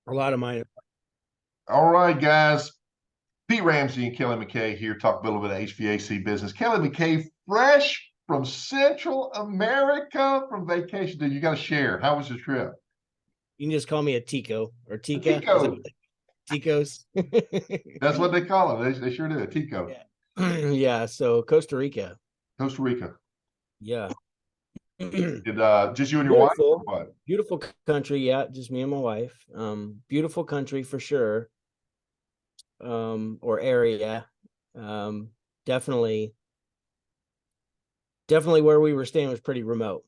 A lot of mine. All right, guys. Pete Ramsey and Kelly McKay here, talk a little bit of HVAC business. Kelly McKay, fresh from Central America from vacation. Dude, you got to share. How was your trip? You can just call me a Tico or A Tika. Is that Tico. what Ticos? That's what they call it. They sure do. A Tico. Yeah. Yeah. So Costa Rica. Costa Rica. Yeah. Did just you and your wife or Beautiful, what? beautiful country. Yeah. Just me and my wife. Beautiful country for sure. Or area. Um, definitely, definitely where we were staying was pretty remote.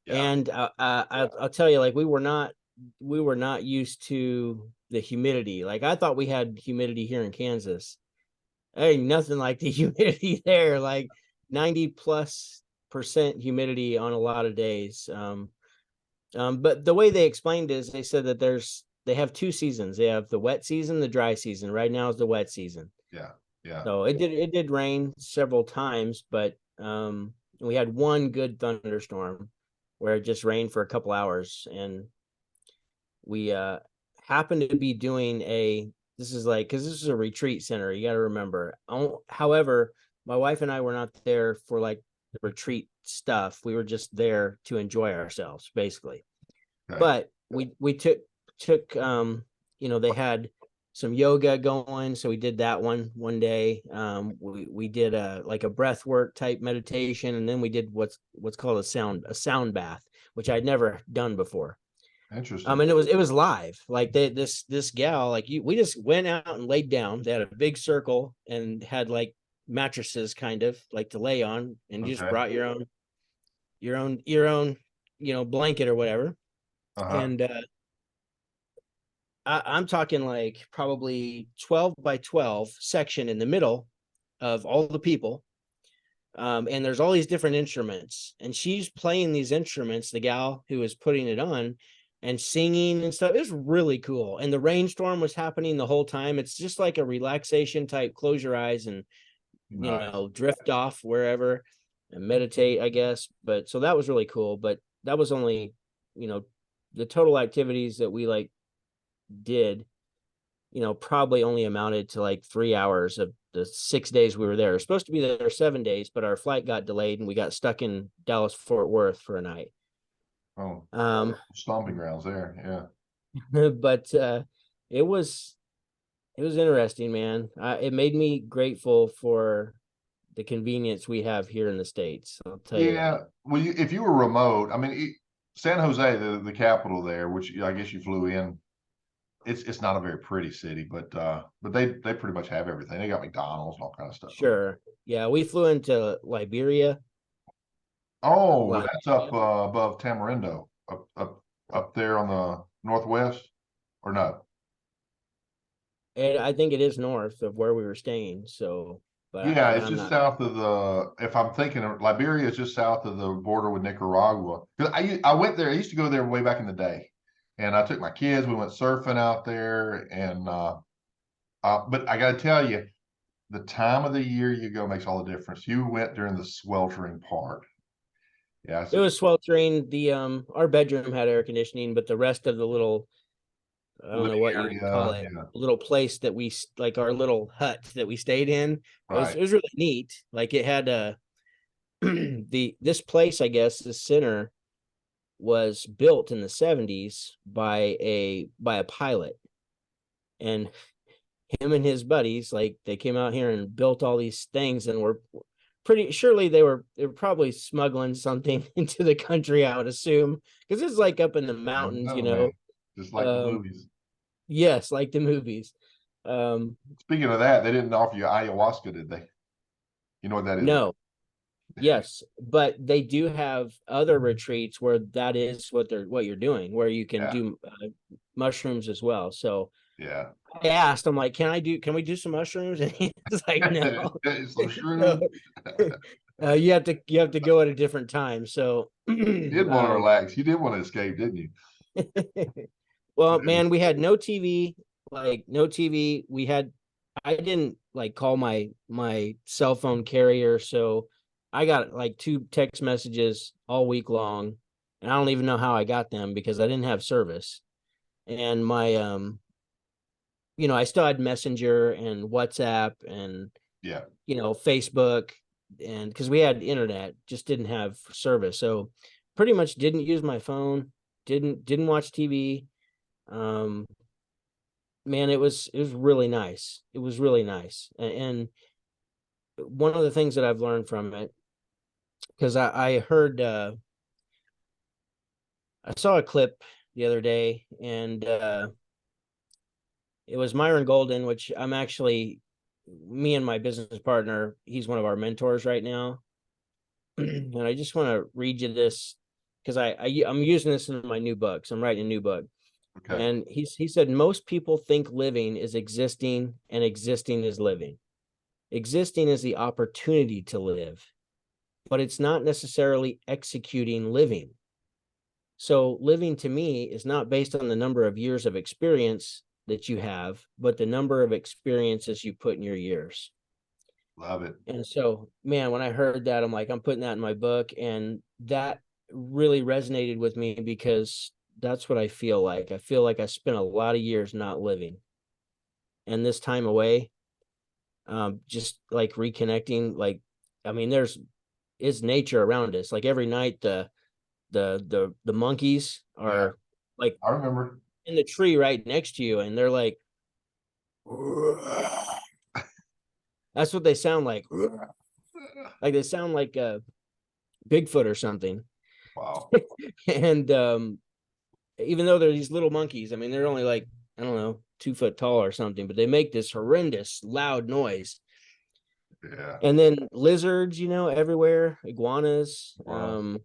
Yeah. And I'll tell you, like we were not used to the humidity. Like I thought we had humidity here in Kansas. Ain't nothing like the humidity there. Like 90+% humidity on a lot of days. But the way they explained is they said that they have two seasons. They have the wet season, the dry season. Right now is the wet season. Yeah. Yeah. So it did rain several times, but we had one good thunderstorm where it just rained for a couple hours, and we happened to be doing a this is like because this is a retreat center. You got to remember. However, my wife and I were not there for like the retreat stuff. We were just there to enjoy ourselves, basically. Okay. But we took they had some yoga going, so we did that one day. We did a like a breath work type meditation, and then we did what's called a sound bath, which I'd never done before. Interesting. And it was live. Like this gal, like we just went out and laid down. They had a big circle and had like mattresses kind of like to lay on, and you just Okay. brought your own blanket or whatever. Uh-huh. And I'm talking like probably 12 by 12 section in the middle of all the people. And there's all these different instruments, and she's playing these instruments, the gal who was putting it on, and singing and stuff. It was really cool. And the rainstorm was happening the whole time. It's just like a relaxation type, close your eyes and, Nice. drift off wherever and meditate, I guess. But so that was really cool. But that was only, you know, the total activities that we like did, probably only amounted to like 3 hours of the 6 days we were there. We were supposed to be there 7 days, but our flight got delayed and we got stuck in Dallas Fort Worth for a night. Oh, Um, stomping grounds there. Yeah. but it was it was interesting, man. It made me grateful for the convenience we have here in the States. I'll tell you Yeah. that. Well, if you were remote, I mean, San Jose, the capital there, which I guess you flew in, it's not a very pretty city, but they pretty much have everything. They got McDonald's and all kind of stuff. Sure. Yeah, we flew into Liberia. Oh, that's up Liberia. above Tamarindo, up there on the northwest, or no? And I think it is north of where we were staying. So, Yeah, but it's I'm just not. south of the. If I'm thinking of Liberia, is just south of the border with Nicaragua. 'Cause I went there. I used to go there way back in the day, and I took my kids. We went surfing out there, and but I got to tell you, the time of the year you go makes all the difference. You went during the sweltering part. Yeah, It was sweltering. The our bedroom had air conditioning, but the rest of the little, I don't know living what you call area. it, Yeah, little place that we like our little hut that we stayed in. It was right. it was really neat. Like it had a this place, I guess, this center was built in the 70s by a pilot, and him and his buddies, like they came out here and built all these things, and were pretty surely they were probably smuggling something into the country, I would assume, because it's like up in the Never mountains, know, man. Just like the um movies. yes, like the movies. um Speaking of that, they didn't offer you ayahuasca, did they? You know what that is, right? no. Yes, but they do have other retreats where that is what you're doing, where you can Yeah, do mushrooms as well. So yeah. I asked, I'm like, can we do some mushrooms? And he's like, no. Some So, shrooms. you have to go at a different time. So You did want to relax. You did want to escape, didn't you? well, man, we had no TV, like no TV. I didn't like call my cell phone carrier, so I got like two text messages all week long, and I don't even know how I got them because I didn't have service. and my I still had Messenger and WhatsApp and Yeah. Facebook, and because we had internet, just didn't have service. So pretty much didn't use my phone, didn't watch TV. Um, man, it was really nice. It was really nice. And one of the things that I've learned from it, because I heard I saw a clip the other day, and it was Myron Golden, which I'm actually, me and my business partner, he's one of our mentors right now. And I just want to read you this because I'm using this in my new book. So I'm writing a new book. Okay. And he said, most people think living is existing and existing is living. Existing is the opportunity to live, but it's not necessarily executing living. So living to me is not based on the number of years of experience that you have, but the number of experiences you put in your years. Love it. And so, man, when I heard that, I'm like, I'm putting that in my book. And that really resonated with me because that's what I feel like. I feel like I spent a lot of years not living. And this time away, just like reconnecting, like, I mean, is nature around us. Like every night, the monkeys are like I remember. in the tree right next to you, and they're like, that's what they sound like. Like they sound like Bigfoot or something. Wow. And even though they're these little monkeys, I mean, they're only like, I don't know, 2 foot tall or something, but they make this horrendous loud noise. Yeah. And then lizards, everywhere, iguanas. Wow.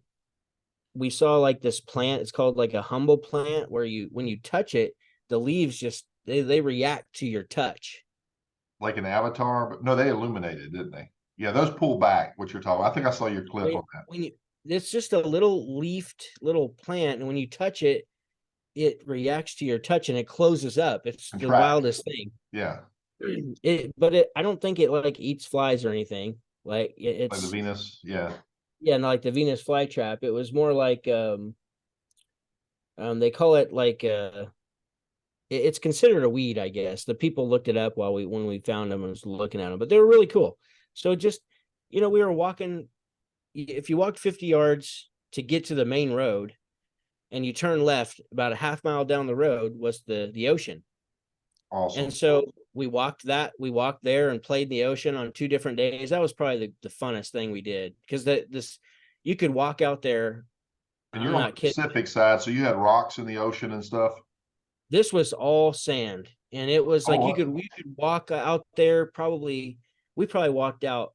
We saw like this plant, it's called like a humble plant, where when you touch it, the leaves just they react to your touch. Like an avatar, but no, they illuminated, didn't they? Yeah, those pull back. What you're talking about. I think I saw your clip when, on that. when you It's just a little leafed little plant, and when you touch it, it reacts to your touch and it closes up. It's the Contract. wildest thing. Yeah. I don't think it like eats flies or anything. Like Like the it's Venus. Yeah. yeah, and like the Venus flytrap. It was more like they call it like it's considered a weed, I guess. The people looked it up when we found them and was looking at them, but they were really cool. So just we were walking. If you walked 50 yards to get to the main road, and you turn left, about a half mile down the road was the ocean. Awesome. And so we walked there and played in the ocean on 2 different days. That was probably the funnest thing we did, because you could walk out there. And you're I'm on the not kidding. Pacific side, so you had rocks in the ocean and stuff. This was all sand, and it was like Oh, we could walk out there. We probably walked out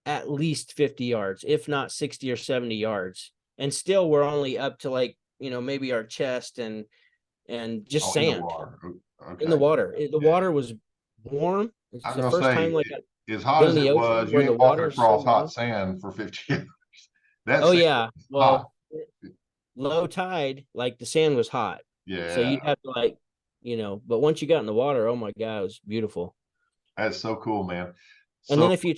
at least 50 yards, if not 60 or 70 yards. And still we're only up to like, maybe our chest and just in the sand water. in the Okay. water. The Yeah. water was warm. I It's was the gonna first time say, like I've as hot been in as the it ocean was, you where the ain't walking water is so across hot warm. sand for 50 years. That Oh sand yeah. is hot. Well, low tide, like the sand was hot. So Yeah, you'd have to like, but once you got in the water, oh my God, it was beautiful. that's so cool, man. And So, then if you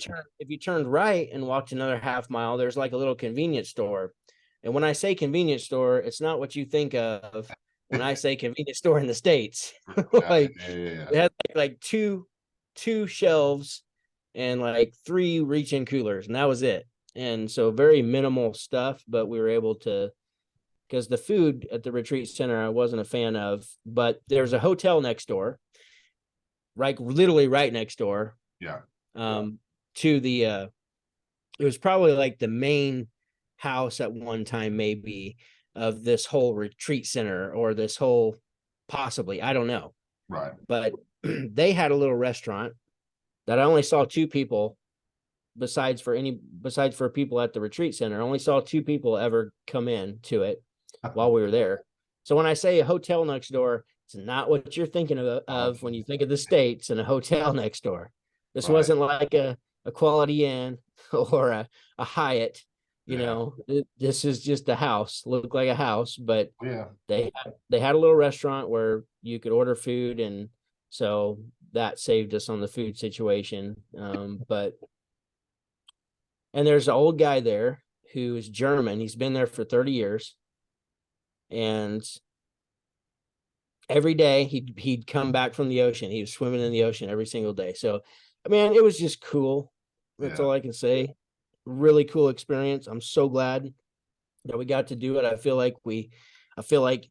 turned right and walked another half mile, there's like a little convenience store. And when I say convenience store, it's not what you think of when I say convenience store in the States. yeah, Like yeah, it had like two shelves and like 3 reach-in coolers, and that was it. And so very minimal stuff, but we were able to, because the food at the retreat center I wasn't a fan of, but there's a hotel next door, right, literally right next door, yeah, to the it was probably like the main house at one time, maybe, of this whole retreat center, or this whole, possibly, I don't know. right. But they had a little restaurant that I only saw 2 people, besides for people at the retreat center. I only saw 2 people ever come in to it while we were there. So when I say a hotel next door, it's not what you're thinking of when you think of the States and a hotel next door. This Right. wasn't like a Quality Inn or a Hyatt. Yeah, This is just a house, looked like a house, but yeah. they had a little restaurant where you could order food, and so that saved us on the food situation. But and there's an old guy there who is German. He's been there for 30 years, and every day he'd come back from the ocean. He was swimming in the ocean every single day. So, man, it was just cool. That's Yeah. all I can say. Really cool experience. I'm so glad that we got to do it. I feel like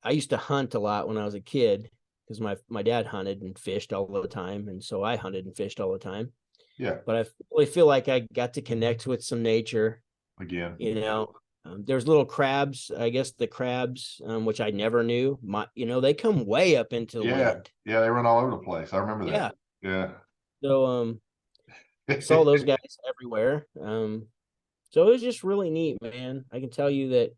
I used to hunt a lot when I was a kid because my dad hunted and fished all the time, and so I hunted and fished all the time. Yeah. But I really feel like I got to connect with some nature. Again. You know, there's little crabs. I guess the crabs, which I never knew. They come way up into the Yeah. wind. Yeah. They run all over the place. I remember that. Yeah. Yeah. So saw those guys everywhere. So it was just really neat, man. I can tell you that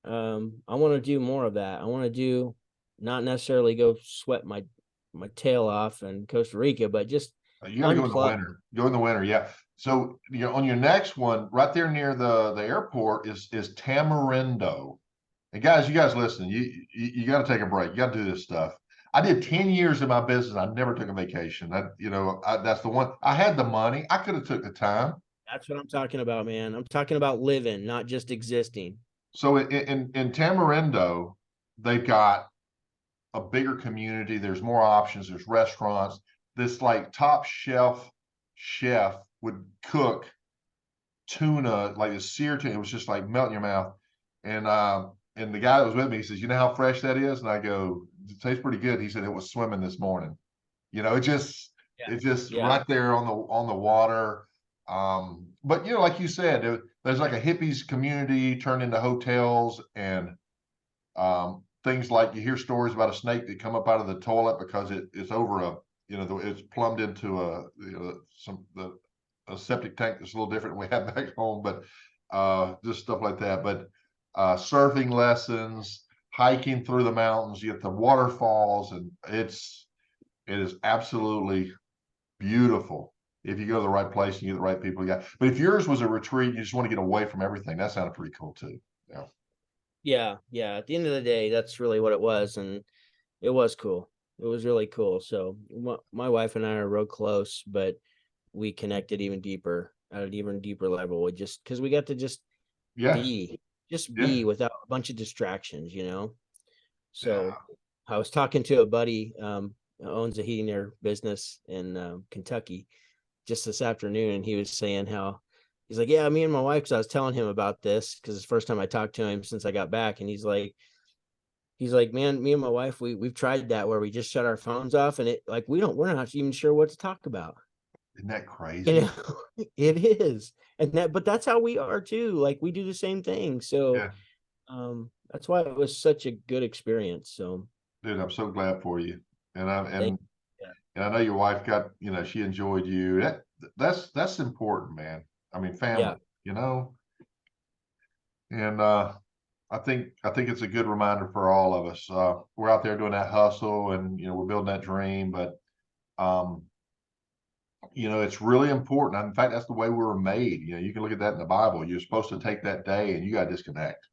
I want to do more of that. I want to do not necessarily go sweat my tail off in Costa Rica, but just You got to go in the unplug. winter. Go in the winter, yeah. So on your next one, right there near the airport is Tamarindo. And guys, you guys listen. You got to take a break. You got to do this stuff. I did 10 years in my business. I never took a vacation. That's the one. I had the money. I could have took the time. That's what I'm talking about, man. I'm talking about living, not just existing. So in Tamarindo, they've got a bigger community. There's more options. There's restaurants. This like top shelf chef would cook tuna, like a seared tuna. It was just like melt in your mouth. And the guy that was with me, he says, "You know how fresh that is?" And I go, "It tastes pretty good." He said, "It was swimming this morning." Yeah. It's just Yeah. right there on the water. But like you said, there's like a hippies community turned into hotels and things like you hear stories about a snake that come up out of the toilet because it's over it's plumbed into a septic tank that's a little different than we have back home, but just stuff like that. But surfing lessons, hiking through the mountains, you get the waterfalls, and it is absolutely beautiful if you go to the right place and you get the right people. Yeah, but if yours was a retreat, you just want to get away from everything. That sounded pretty cool too. Yeah. Yeah. Yeah. At the end of the day, that's really what it was. And it was cool. It was really cool. So my wife and I are real close, but we connected even deeper at an even deeper level. We just because we got to Yeah. be just Yeah. be without a bunch of distractions. Yeah. So I was talking to a buddy who owns a heating air business in Kentucky just this afternoon, and he was saying how he's like, yeah, me and my wife, because I was telling him about this because it's the first time I talked to him since I got back, and he's like, man, me and my wife, we've tried that where we just shut our phones off, and we're not even sure what to talk about. Isn't that You crazy? know, it is, but that's how we are too. Like we do the same thing. So Yeah. that's why it was such a good experience. So Dude, I'm so glad for you. And I thank and you. and I know your wife got, she enjoyed you. That's important, man. I mean, Yeah. family, you know. And I think it's a good reminder for all of us. We're out there doing that hustle and we're building that dream, but um, it's really important. In fact, that's the way we were made. You can look at that in the Bible. You're supposed to take that day and you got to disconnect.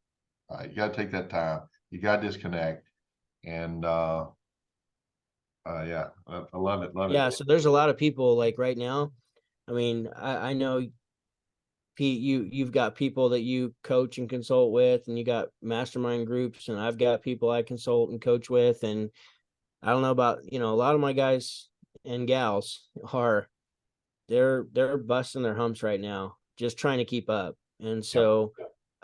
You got to take that time. You got to disconnect. And yeah, I love it. Love it. Yeah. So there's a lot of people like right now. I mean, I know Pete, you've got people that you coach and consult with, and you got mastermind groups, and I've got people I consult and coach with. And I don't know about, a lot of my guys and gals they're busting their humps right now, just trying to keep up. And Yeah. so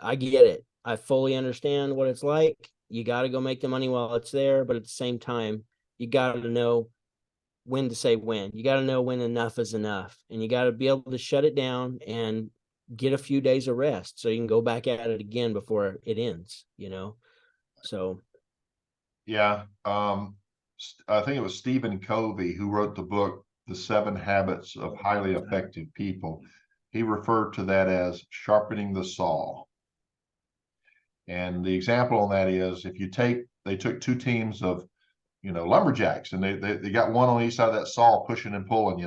I get it. I fully understand what it's like. You got to go make the money while it's there, but at the same time, you got to know when to say when. You got to know when enough is enough, and you got to be able to shut it down and get a few days of rest so you can go back at it again before it ends. So Yeah. I think it was Stephen Covey who wrote the book, The 7 Habits of Highly Effective People. He referred to that as sharpening the saw. And the example on that is if they took 2 teams of, lumberjacks and they got one on each side of that saw pushing and pulling,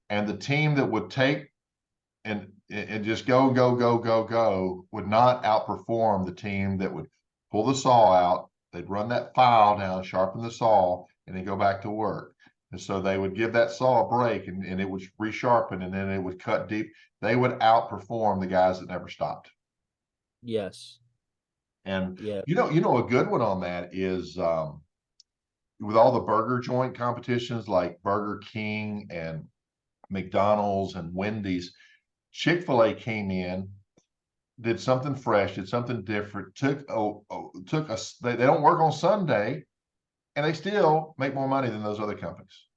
and the team that would take and just go, go, go, go, go would not outperform the team that would pull the saw out. They'd run that file down, sharpen the saw, and then go back to work. And so they would give that saw a break and it would resharpen and then it would cut deep. They would outperform the guys that never stopped. yes, And Yeah. a good one on that is with all the burger joint competitions like Burger King and McDonald's and Wendy's, Chick-fil-A came in, did something fresh, did something different, took us, they don't work on Sunday, and they still make more money than those other companies.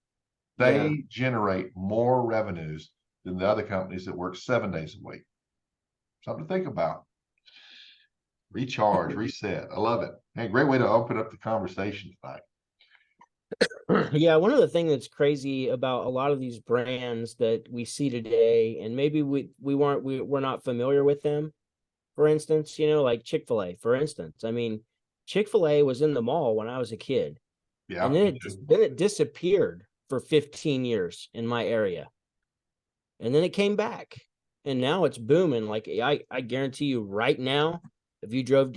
Yeah. They generate more revenues than the other companies that work 7 days a week. Something to think about. Recharge, reset. I love it. Hey, great way to open up the conversation tonight. Yeah, one of the things that's crazy about a lot of these brands that we see today, and maybe we're not familiar with them. For instance, like Chick-fil-A, for instance. I mean, Chick-fil-A was in the mall when I was a kid, and Yeah, then it disappeared for 15 years in my area. And then it came back. And now it's booming. Like I guarantee you right now, if you drove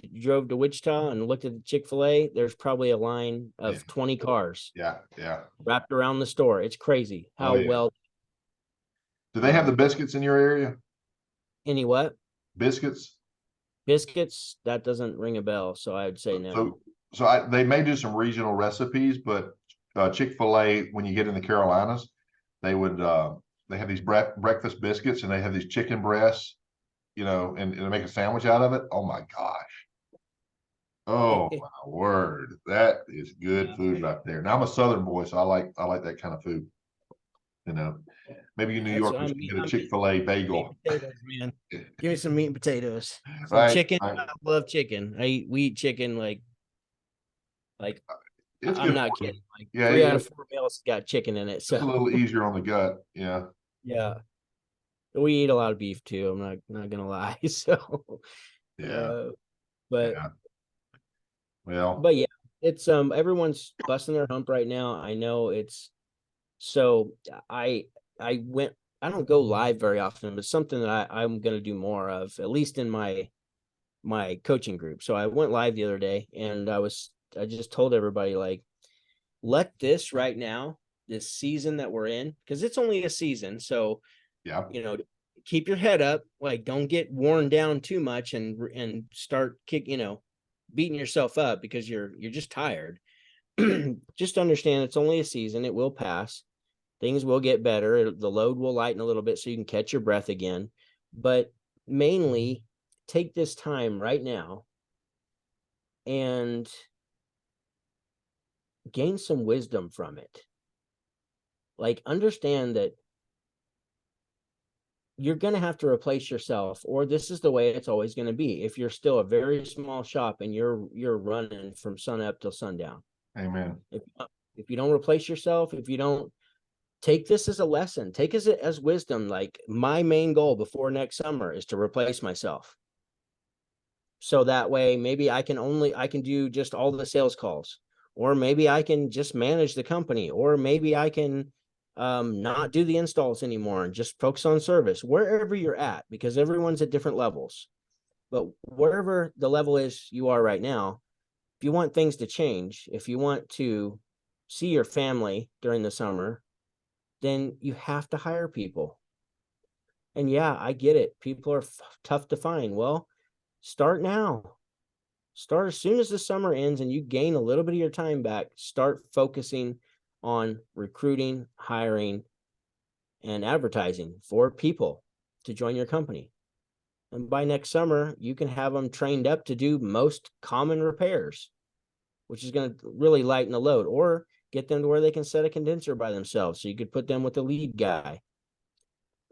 to Wichita and looked at the Chick-fil-A, there's probably a line of 20 cars yeah. wrapped around the store. It's crazy Oh how yeah. well. Do they have the biscuits in your area? Any what? Biscuits? Biscuits? That doesn't ring a bell, so I would say no. They may do some regional recipes, but Chick-fil-A, when you get in the Carolinas, they would they have these breakfast biscuits, and they have these chicken breasts, and they make a sandwich out of it. Oh my gosh. Oh my word. That is good food right there. Now I'm a Southern boy, so I like that kind of food. Maybe you New That's Yorkers can get a Chick-fil-A meat bagel. and potatoes, man. Give me some meat and potatoes. Some Right. chicken. Right. I love chicken. We eat chicken like It's I'm good not for you. kidding. Like Yeah, 3 out of 4 meals got chicken in it. it's a So little easier on the gut. Yeah. yeah. We eat a lot of beef too. I'm not gonna lie. So Yeah. uh but Yeah. Well, but yeah, it's everyone's busting their hump right now. I know it's so I went I don't go live very often, but something that I'm gonna do more of, at least in my coaching group. So I went live the other day and I just told everybody, like, let this right now, this season that we're in, because it's only a season. So, yeah. Keep your head up, like don't get worn down too much and start beating yourself up because you're just tired. Just understand it's only a season, it will pass. Things will get better. The load will lighten a little bit so you can catch your breath again. But mainly take this time right now and gain some wisdom from it. Like, understand that you're going to have to replace yourself, or this is the way it's always going to be if you're still a very small shop and you're running from sun up till sundown. Amen. If you don't replace yourself, if you don't take this as a lesson, take it as wisdom. Like, my main goal before next summer is to replace myself. So that way, maybe I can do just all the sales calls, or maybe I can just manage the company, or maybe I can not do the installs anymore and just focus on service, wherever you're at, because everyone's at different levels. But wherever the level is you are right now, if you want things to change, if you want to see your family during the summer, then you have to hire people. And yeah, I get it. People are tough to find. Well, start now. Start as soon as the summer ends and you gain a little bit of your time back. Start focusing on recruiting, hiring, and advertising for people to join your company. And by next summer, you can have them trained up to do most common repairs, which is going to really lighten the load, or get them to where they can set a condenser by themselves. So you could put them with the lead guy.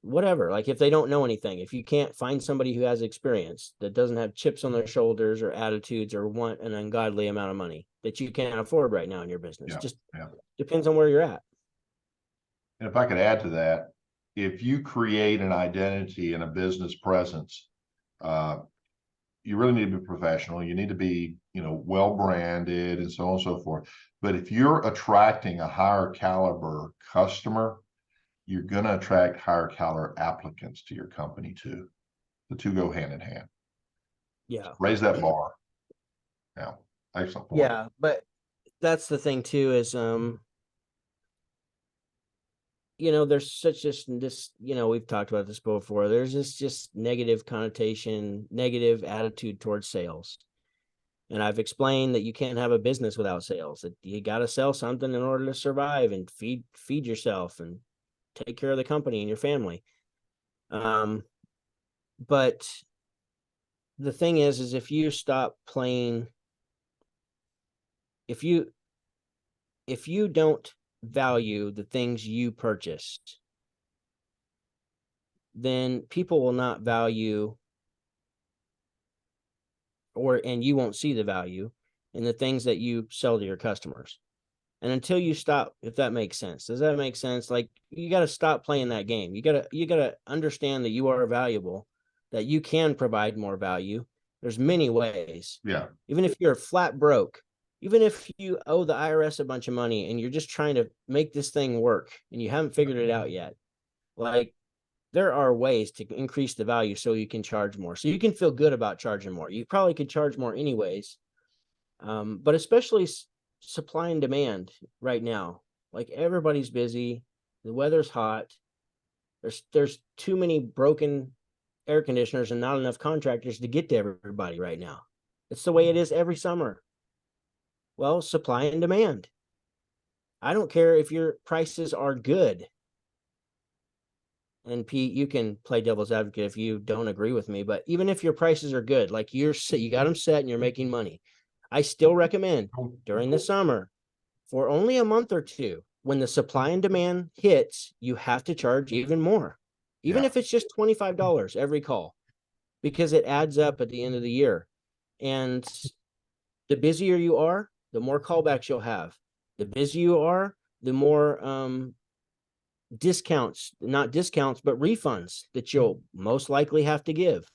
Whatever, like if they don't know anything, if you can't find somebody who has experience, that doesn't have chips on their shoulders or attitudes or want an ungodly amount of money that you can't afford right now in your business, just depends on where you're at. And if I could add to that, if you create an identity and a business presence, you really need to be professional. You need to be, well branded and so on and so forth. But if you're attracting a higher caliber customer, you're going to attract higher caliber applicants to your company too. The two go hand in hand. Yeah. Raise that bar. Yeah. Excellent point. Yeah. But that's the thing too, is, there's such this, we've talked about this before. There's this just negative connotation, negative attitude towards sales. And I've explained that you can't have a business without sales, that you got to sell something in order to survive and feed yourself and take care of the company and your family. But the thing is if you stop playing, if you don't value the things you purchased, then people will not value, and you won't see the value in the things that you sell to your customers. And until you stop, if that makes sense, does that make sense? Like, you got to stop playing that game. You got to understand that you are valuable, that you can provide more value. There's many ways. Yeah. Even if you're flat broke, even if you owe the IRS a bunch of money and you're just trying to make this thing work and you haven't figured it out yet, like, there are ways to increase the value so you can charge more, so you can feel good about charging more. You probably could charge more anyways. But especially supply and demand right now, like, everybody's busy, the weather's hot, there's too many broken air conditioners and not enough contractors to get to everybody right now. It's the way it is every summer. Well, supply and demand. I don't care if your prices are good. And Pete, you can play devil's advocate if you don't agree with me, but even if your prices are good, like, you got them set and you're making money, I still recommend during the summer, for only a month or two, when the supply and demand hits, you have to charge even more, even if it's just $25 every call, because it adds up at the end of the year. And the busier you are, the more callbacks you'll have. The busier you are, the more discounts, not discounts, but refunds that you'll most likely have to give.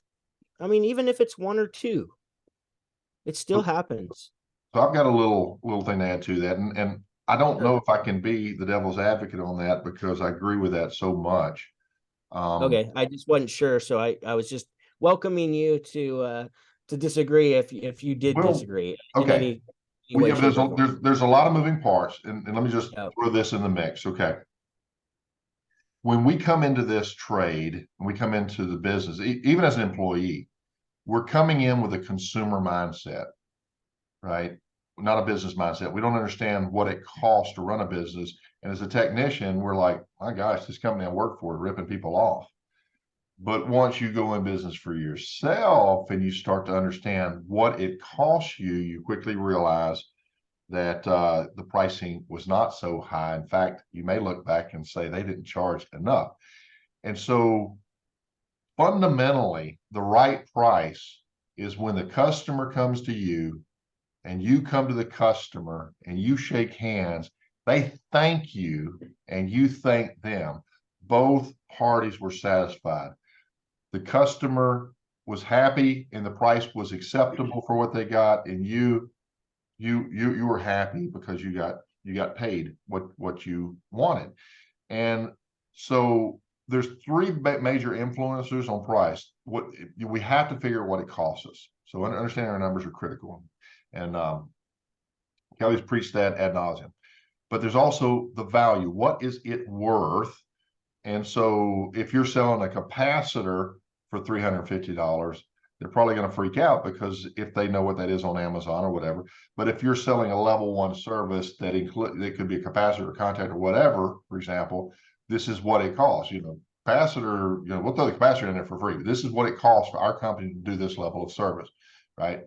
I mean, even if it's one or two, it still happens. So I've got a little thing to add to that, and I don't know if I can be the devil's advocate on that because I agree with that so much. Okay, I just wasn't sure, so I was just welcoming you to disagree if you did disagree in okay. any Well, way, yeah, shape, or form. there's a lot of moving parts, and let me just Yep. throw this in the mix. Okay. When we come into this trade, when we come into the business, even as an employee, we're coming in with a consumer mindset, right? Not a business mindset. We don't understand what it costs to run a business. And as a technician, we're like, my gosh, this company I work for is ripping people off. But once you go in business for yourself and you start to understand what it costs you, you quickly realize that the pricing was not so high. In fact, you may look back and say they didn't charge enough. And so fundamentally, the right price is when the customer comes to you and you come to the customer and you shake hands, they thank you and you thank them. Both parties were satisfied. The customer was happy and the price was acceptable for what they got, and you were happy because you got paid what you wanted. And so there's three major influencers on price. What we have to figure out what it costs us. So understanding our numbers are critical. And Kelley's preached that ad nauseum. But there's also the value. What is it worth? And so if you're selling a capacitor for $350, they're probably going to freak out because if they know what that is on Amazon or whatever. But if you're selling a level one service that could be a capacitor or contact or whatever, for example, this is what it costs. Capacitor, we'll throw the capacitor in there for free. But this is what it costs for our company to do this level of service, right?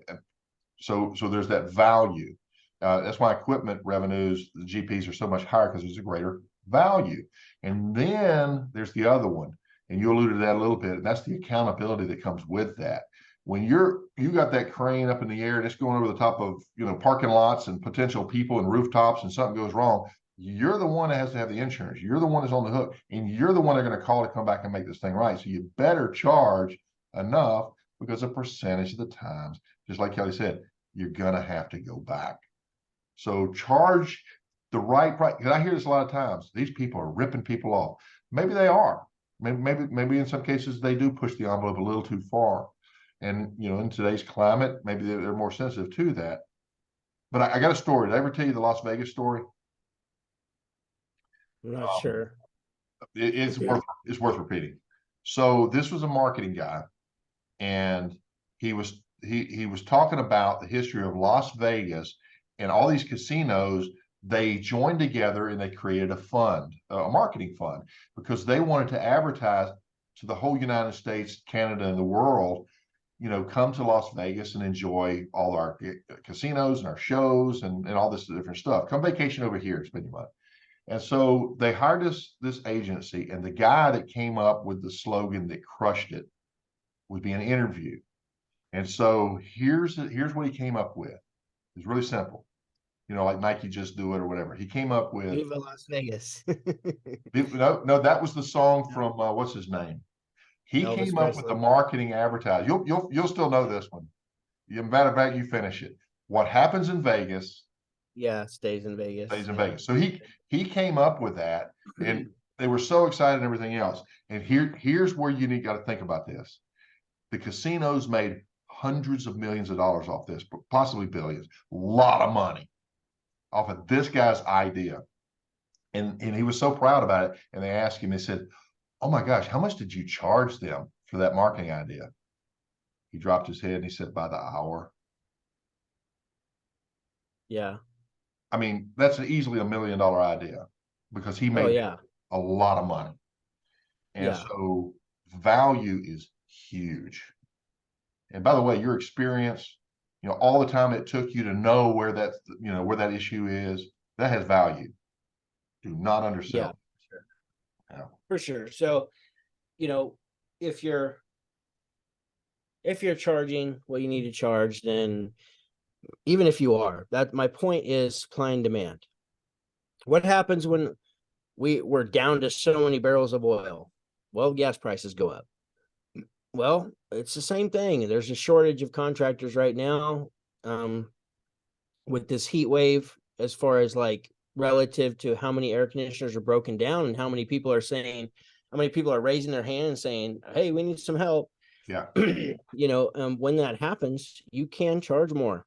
So there's that value. That's why equipment revenues, the GPs, are so much higher, because there's a greater value. And then there's the other one, and you alluded to that a little bit, and that's the accountability that comes with that. When you got that crane up in the air and it's going over the top of parking lots and potential people and rooftops, and something goes wrong, you're the one that has to have the insurance. You're the one that's on the hook, and you're the one they're going to call to come back and make this thing right. So you better charge enough, because a percentage of the times, just like Kelley said, you're gonna have to go back. So charge the right price. Because I hear this a lot of times. These people are ripping people off. Maybe they are. Maybe in some cases they do push the envelope a little too far. And in today's climate, maybe they're more sensitive to that. But I got a story. Did I ever tell you the Las Vegas story? I'm not sure. It's worth repeating. So this was a marketing guy, and he he was talking about the history of Las Vegas and all these casinos. They joined together and they created a fund, a marketing fund, because they wanted to advertise to the whole United States, Canada, and the world, come to Las Vegas and enjoy all our casinos and our shows and all this different stuff. Come vacation over here, spend your money. And so they hired this agency, and the guy that came up with the slogan that crushed it was being interviewed. And so here's what he came up with. It's really simple. Like Nike Just Do It or whatever. He came up with Viva Las Vegas. no, that was the song from what's his name? He Elvis came up with the Presley. marketing advertising. You'll still know this one. Matter of fact, you finish it. What happens in Vegas Yeah, stays in Vegas. stays in Vegas. So he came up with that, and they were so excited and everything else. And here's where you got to think about this. The casinos made hundreds of millions of dollars off this, possibly billions, a lot of money off of this guy's idea. And he was so proud about it. And they asked him, they said, "Oh my gosh, how much did you charge them for that marketing idea?" He dropped his head and he said, "By the hour." Yeah. I mean, that's easily $1 million idea because he Oh made yeah. a lot of money. And Yeah. so value is huge. And by the way, your experience, all the time it took you to know where that issue is, that has value. Do not undersell. Yeah. Sure. Yeah. For sure. So, if you're charging what you need to charge, then even if you are, that my point is supply and demand. What happens when we're down to so many barrels of oil? Well, gas prices go up. Well, it's the same thing. There's a shortage of contractors right now, with this heat wave, as far as like relative to how many air conditioners are broken down and how many people are raising their hand and saying, "Hey, we need some help." Yeah. When that happens, you can charge more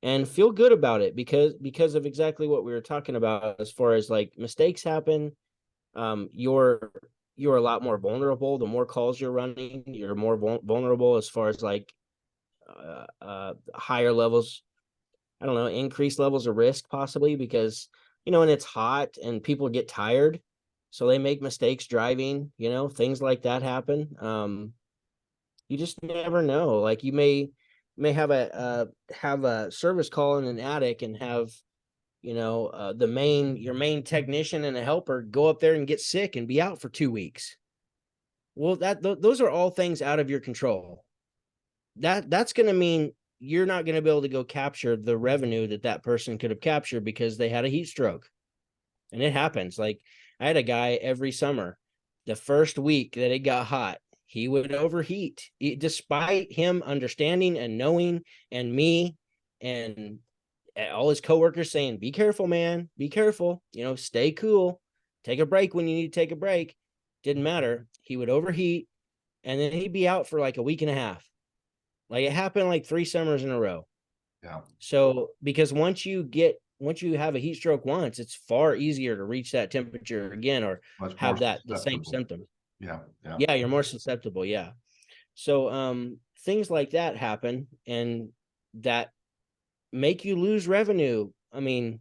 and feel good about it because of exactly what we were talking about, as far as like mistakes happen. You're a lot more vulnerable. The more calls you're running, you're more vulnerable as far as like higher levels, I don't know, increased levels of risk possibly, because and it's hot and people get tired, so they make mistakes driving. Things like that happen. You just never know. Like you may have a service call in an attic and have your main technician and a helper go up there and get sick and be out for 2 weeks. Well, those are all things out of your control. That's going to mean you're not going to be able to go capture the revenue that person could have captured because they had a heat stroke. And it happens. Like I had a guy every summer, the first week that it got hot, he would overheat, despite him understanding and knowing, and me and all his coworkers saying, "Be careful, man, be careful, stay cool, take a break when you need to take a break." Didn't matter. He would overheat, and then he'd be out for like a week and a half. Like it happened like 3 summers in a row. Yeah. So because once you have a heat stroke once, it's far easier to reach that temperature again or Much more have the same susceptible. symptoms. Yeah. Yeah, you're more susceptible. Yeah. So things like that happen, and that make you lose revenue. I mean,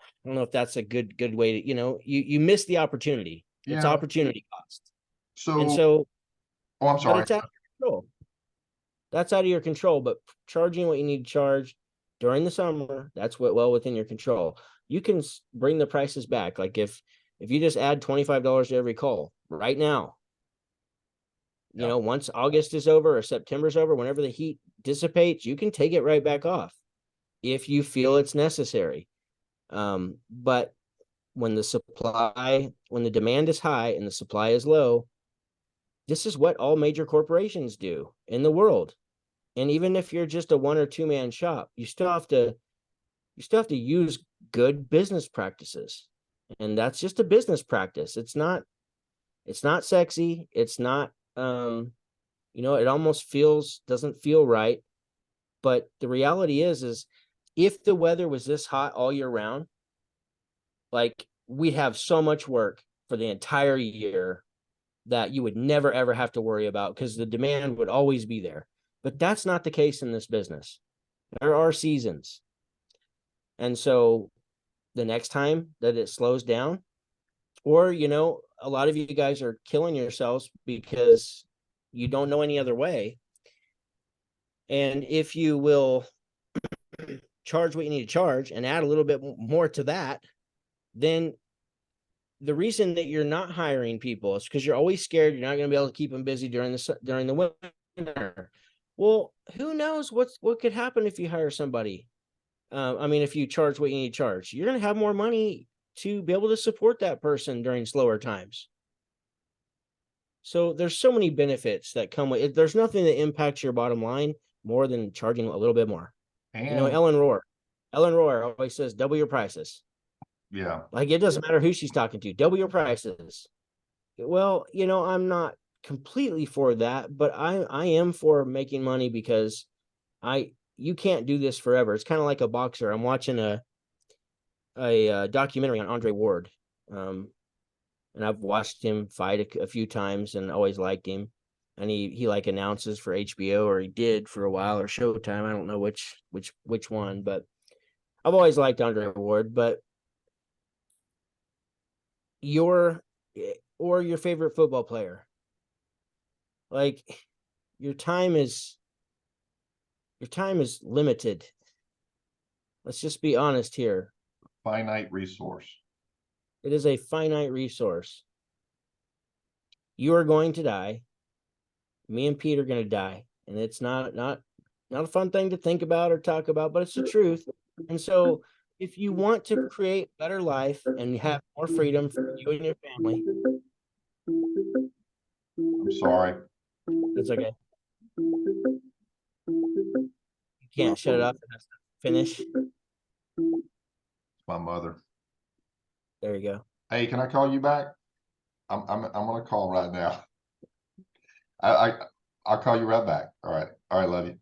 I don't know if that's a good way to, you miss the opportunity. It's Yeah. opportunity cost. And So, so, I'm but sorry. it's out of your control. That's out of your control. But charging what you need to charge during the summer, that's well within your control. You can bring the prices back. Like if you just add $25 to every call right now, once August is over or September's over, whenever the heat dissipates, you can take it right back off if you feel it's necessary. But when the demand is high and the supply is low, this is what all major corporations do in the world. And even if you're just a 1 or 2 man shop, you still have to use good business practices. And that's just a business practice. It's not sexy. It's not, it almost doesn't feel right. But the reality is if the weather was this hot all year round, like we'd have so much work for the entire year that you would never, ever have to worry about, because the demand would always be there. But that's not the case in this business. There are seasons. And so the next time that it slows down, or, a lot of you guys are killing yourselves because you don't know any other way. And if you will charge what you need to charge and add a little bit more to that, then the reason that you're not hiring people is because you're always scared you're not going to be able to keep them busy during the winter. Well, who knows what could happen if you hire somebody? If you charge what you need to charge, you're going to have more money to be able to support that person during slower times. So there's so many benefits that come with it. There's nothing that impacts your bottom line more than charging a little bit more. And Ellen Rohr always says, double your prices. yeah, Like, it doesn't matter who she's talking to, double your prices. Well, I'm not completely for that, but I am for making money because you can't do this forever. It's kind of like a boxer. I'm watching a documentary on Andre Ward. And I've watched him fight a few times and always liked him. And he like announces for HBO, or he did for a while, or Showtime. I don't know which one, but I've always liked Andre Ward. But your favorite football player, like, your time is limited. Let's just be honest here. finite resource. It is a finite resource. You are going to die. Me and Pete are going to die, and it's not a fun thing to think about or talk about, but it's the truth. And so, if you want to create a better life and have more freedom for you and your family, I'm sorry. that's okay. You can't shut it off and finish. My mother. There you go. Hey, can I call you back? I'm gonna call right now. I'll call you right back. All right, love you.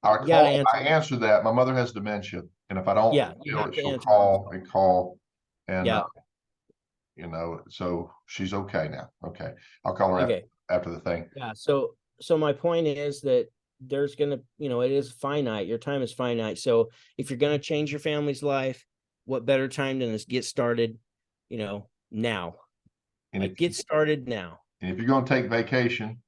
I answer that. My mother has dementia, and if I don't, Yeah, you have to she'll answer. call, and Yeah. So she's okay now. Okay, I'll call her Okay. after the thing. Yeah. So my point is that there's gonna, it is finite. Your time is finite. So if you're gonna change your family's life, what better time than to get started, now? And Like, get started now. if you're going to take vacation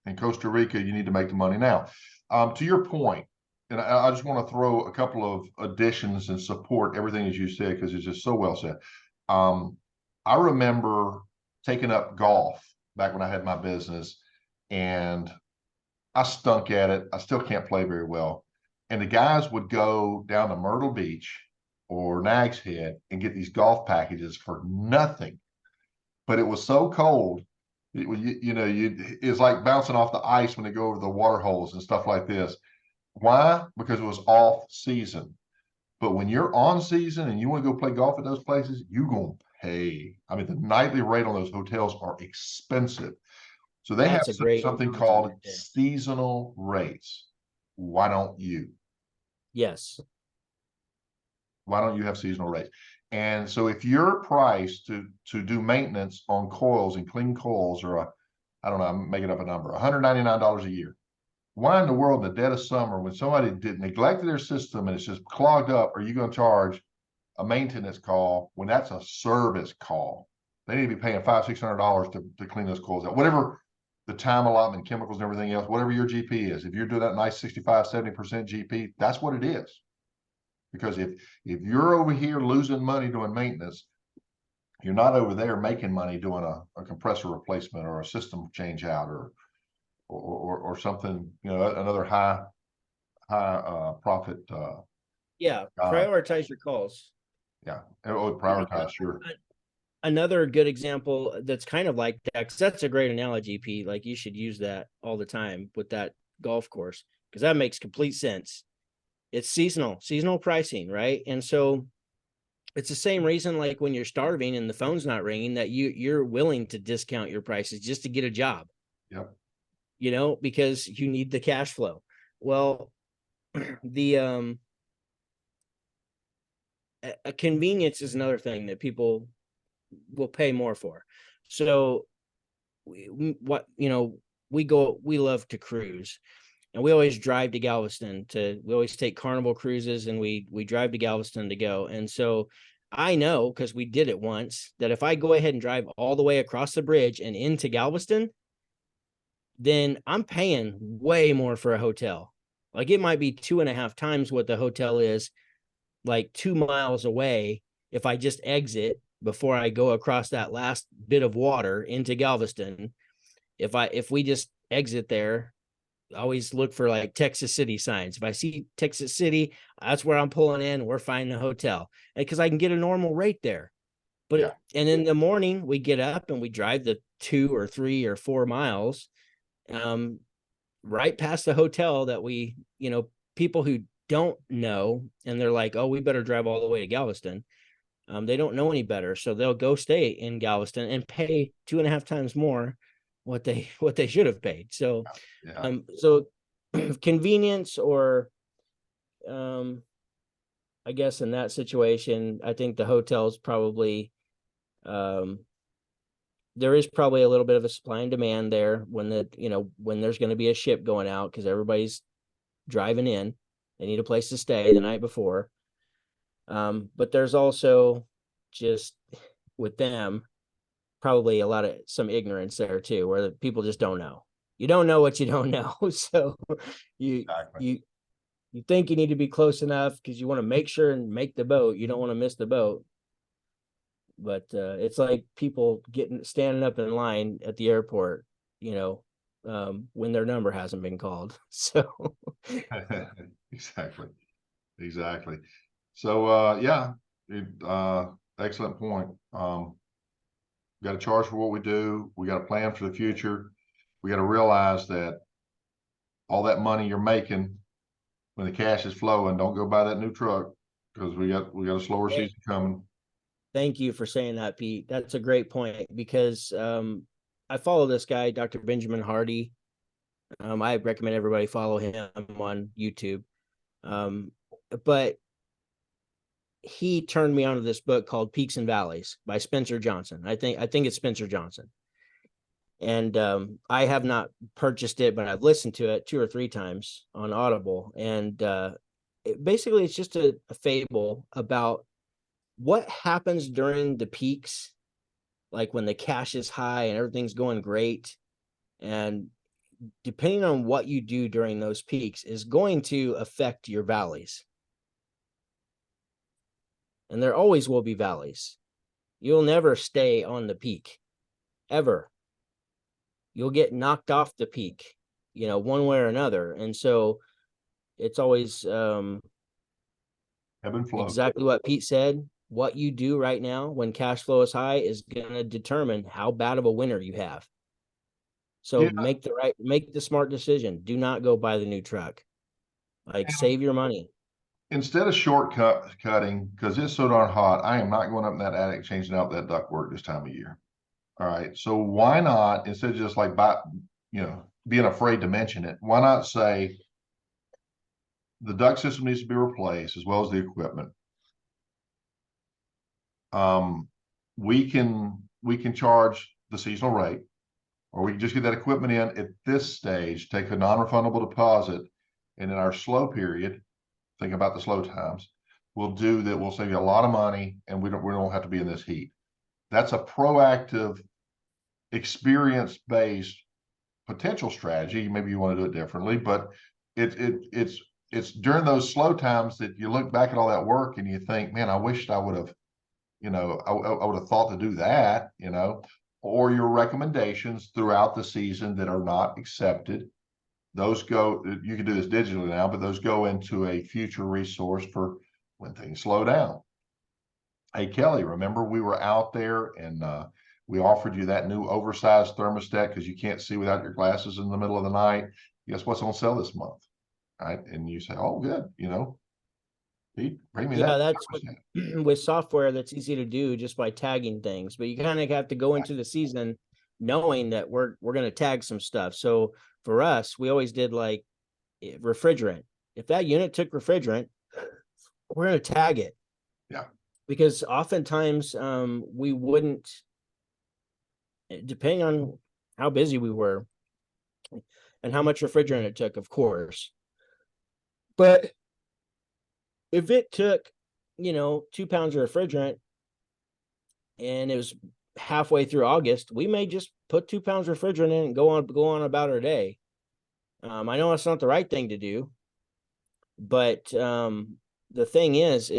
in Costa Rica, you need to make the money now. To your point, and I just want to throw a couple of additions and support everything as you said, because it's just so well said. I remember taking up golf back when I had my business, and I stunk at it. I still can't play very well. And the guys would go down to Myrtle Beach or Nags Head and get these golf packages for nothing. But it was so cold, it's like bouncing off the ice when they go over the water holes and stuff like this. Why? Because it was off season. But when you're on season and you want to go play golf at those places, you're going to pay. I mean, the nightly rate on those hotels are expensive. So they have something called seasonal rates. Why don't you? Yes. Why don't you have seasonal rates? And so if your price to do maintenance on coils and clean coils are, I don't know, I'm making up a number, $199 a year. Why in the world in the dead of summer, when somebody neglected their system and it's just clogged up, are you going to charge a maintenance call when that's a service call? They need to be paying $500-$600 to clean those coils out. Whatever the time allotment, chemicals and everything else, whatever your GP is, if you're doing that nice 65-70% GP, that's what it is. Because if you're over here losing money doing maintenance, you're not over there making money doing a compressor replacement or a system change out or something, another high profit. Prioritize your calls. Yeah, it would prioritize. Sure. Another good example that's kind of like that, because that's a great analogy, Pete. Like, you should use that all the time with that golf course, because that makes complete sense. It's seasonal pricing, right? And so it's the same reason, like, when you're starving and the phone's not ringing, that you're willing to discount your prices just to get a job. Yep. Because you need the cash flow. Well, the a convenience is another thing that people will pay more for. So we love to cruise, and we always drive to Galveston we always take Carnival cruises, and we drive to Galveston to go. And so I know, because we did it once, that if I go ahead and drive all the way across the bridge and into Galveston, then I'm paying way more for a hotel. Like, it might be 2.5 times what the hotel is, like 2 miles away, if I just exit before I go across that last bit of water into Galveston. If we just exit there, I always look for like Texas City signs. If I see Texas City, that's where I'm pulling in. We're finding a hotel, because I can get a normal rate there. Yeah. And in the morning we get up and we drive the 2 or 3 or 4 miles, right past the hotel that people who don't know, and they're like, oh, we better drive all the way to Galveston. They don't know any better, so they'll go stay in Galveston and pay 2.5 times more what they should have paid. So, Yeah. So convenience, or I guess in that situation, I think the hotels probably, there is probably a little bit of a supply and demand there when when there's going to be a ship going out, because everybody's driving in. They need a place to stay the night before. But there's also, just with them, probably some ignorance there too, where the people just don't know. You don't know what you don't know. So Exactly. you think you need to be close enough because you want to make sure and make the boat. You don't want to miss the boat. But it's like people standing up in line at the airport, when their number hasn't been called. So Exactly. So yeah, excellent point. Got to charge for what we do. We got to plan for the future. We got to realize that all that money you're making, when the cash is flowing, don't go buy that new truck, because we got a slower season coming. Thank you for saying that, Pete. That's a great point, because I follow this guy, Dr. Benjamin Hardy. I recommend everybody follow him on YouTube. But he turned me onto this book called Peaks and Valleys by Spencer Johnson. I think it's Spencer Johnson. And I have not purchased it, but I've listened to it 2 or 3 times on Audible. And basically, it's just a fable about what happens during the peaks, like when the cash is high and everything's going great. And depending on what you do during those peaks is going to affect your valleys. And there always will be valleys. You'll never stay on the peak, ever. You'll get knocked off the peak, one way or another. And so it's always exactly what Pete said. What you do right now when cash flow is high is going to determine how bad of a winter you have. So make the smart decision. Do not go buy the new truck. Like, save your money. Instead of cutting, because it's so darn hot, I am not going up in that attic changing out that ductwork this time of year. All right. So why not, instead of just like being afraid to mention it, why not say the duct system needs to be replaced as well as the equipment? We can charge the seasonal rate, or we can just get that equipment in at this stage, take a non-refundable deposit, and in our slow period, think about the slow times, we'll save you a lot of money, and we don't have to be in this heat. That's a proactive, experience-based potential strategy. Maybe you want to do it differently, but it's during those slow times that you look back at all that work and you think, man, I wished I would have, I would have thought to do that, or your recommendations throughout the season that are not accepted. Those you can do this digitally now, but those go into a future resource for when things slow down. Hey, Kelly, remember we were out there and we offered you that new oversized thermostat because you can't see without your glasses in the middle of the night. Guess what's on sale this month? Right. And you say, oh, good. Pete, bring me that. That's with software, that's easy to do just by tagging things, but you kind of have to go into the season knowing that we're going to tag some stuff. So for us, we always did like refrigerant. If that unit took refrigerant, we're going to tag it. Yeah. Because oftentimes we wouldn't, depending on how busy we were, and how much refrigerant it took, of course. But if it took, 2 pounds of refrigerant and it was halfway through August, we may just put 2 pounds of refrigerant in and go on about our day. I know it's not the right thing to do, but the thing is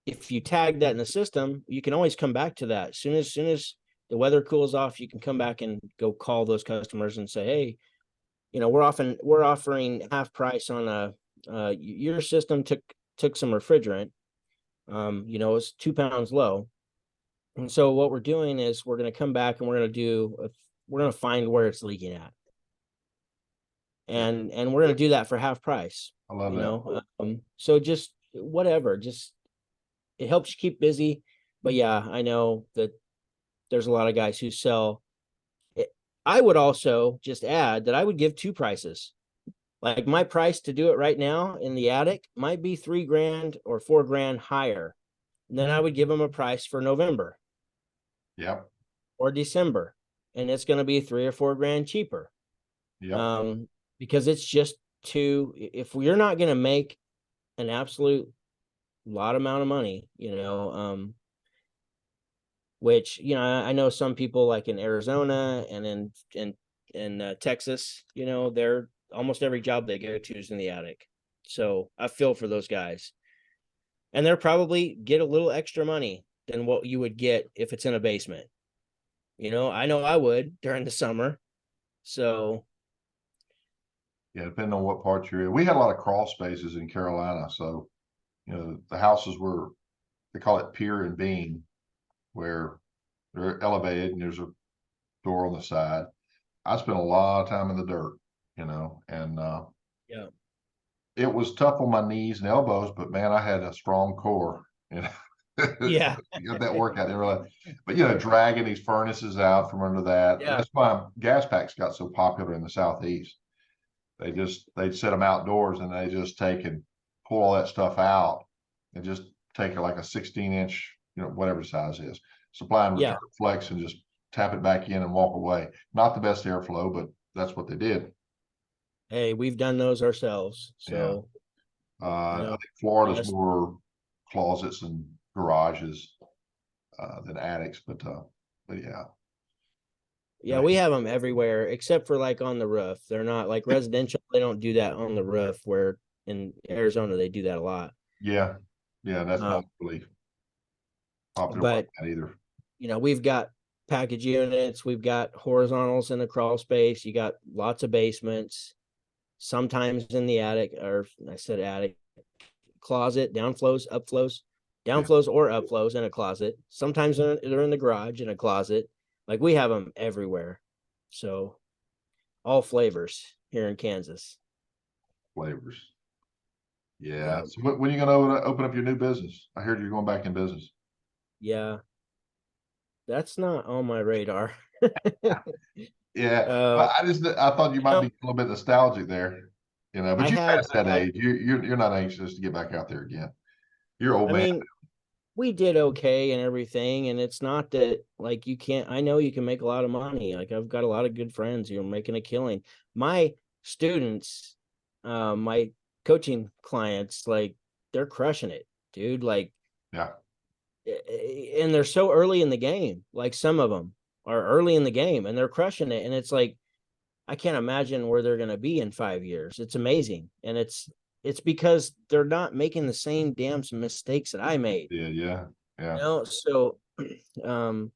if you tag that in the system, you can always come back to that. Soon as the weather cools off, you can come back and go call those customers and say, hey, we're offering half price on your system took some refrigerant. It's 2 pounds low. And so what we're doing is we're going to come back and we're going to find where it's leaking at. Yeah, And we're going to do that for half price. I love that. So just whatever, just it helps you keep busy. But yeah, I know that there's a lot of guys who sell it. I would also just add that I would give two prices. Like my price to do it right now in the attic might be $3,000 or $4,000 higher. And then I would give them a price for November. Yep. Or December, and it's going to be $3,000 or $4,000 cheaper. Yep. Because it's just if we're not going to make an absolute lot amount of money, which, I know some people like in Arizona and in Texas, they're almost every job they go to is in the attic. So I feel for those guys, and they'll probably get a little extra money than what you would get if it's in a basement. I know I would during the summer. So Yeah, depending on what part you're in. We had a lot of crawl spaces in Carolina. So, the houses were, they call it pier and beam, where they're elevated and there's a door on the side. I spent a lot of time in the dirt, and yeah, it was tough on my knees and elbows, but man, I had a strong core. yeah, Got that workout there. But dragging these furnaces out from under that. yeah, That's why gas packs got so popular in the Southeast. They'd set them outdoors and they just take and pull all that stuff out and just take it like a 16-inch, whatever the size is, supply and yeah. return flex, and just tap it back in and walk away. Not the best airflow, but that's what they did. Hey, we've done those ourselves. Yeah. So I think Florida's yes, more closets and garages than attics, but yeah. yeah, we have them everywhere except for like on the roof. They're not like residential. They don't do that on the roof. Where in Arizona they do that a lot. Yeah, yeah, that's Um, not really popular like but that either. we've got package units. We've got horizontals in the crawl space. You got lots of basements. Sometimes in the attic, or I said attic, closet, downflows, upflows, Yeah, downflows or upflows in a closet. Sometimes they're in the garage in a closet. Like we have them everywhere. So all flavors here in Kansas. flavors. Yeah. Yeah. So when are you going to open up your new business? I heard you're going back in business. Yeah. That's not on my radar. Yeah, uh, I thought you you might be know, a little bit nostalgic there, I but you had, passed that I had, age. You're not anxious to get back out there again. You're old I man. mean, we did okay and everything. And it's not that like I know you can make a lot of money. Like I've got a lot of good friends who are making a killing. My students, my coaching clients, like they're crushing it, dude. Like, Yeah, and they're so early in the game. Like some of them are early in the game and they're crushing it. And it's like, I can't imagine where they're going to be in 5 years. It's amazing. And it's because they're not making the same damn mistakes that I made. yeah, yeah, yeah, So um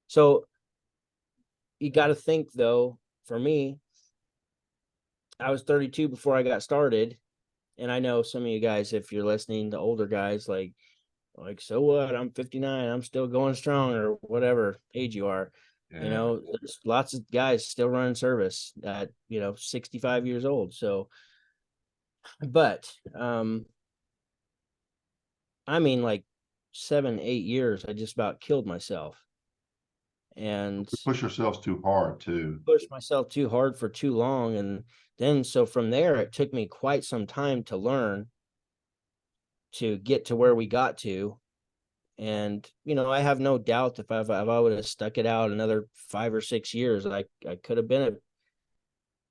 so you got to think though, for me, I was 32 before I got started, and I know some of you guys, if you're listening, the older guys, like so what? I'm 59, I'm still going strong, or whatever age you are. yeah. There's lots of guys still running service at 65 years old. So, but I mean, like 7-8 years, I just about killed myself, and We push ourselves too hard too. pushed myself too hard for too long. And then, so from there, it took me quite some time to learn to get to where we got to. And, I have no doubt if I would have stuck it out another 5 or 6 years, I could have been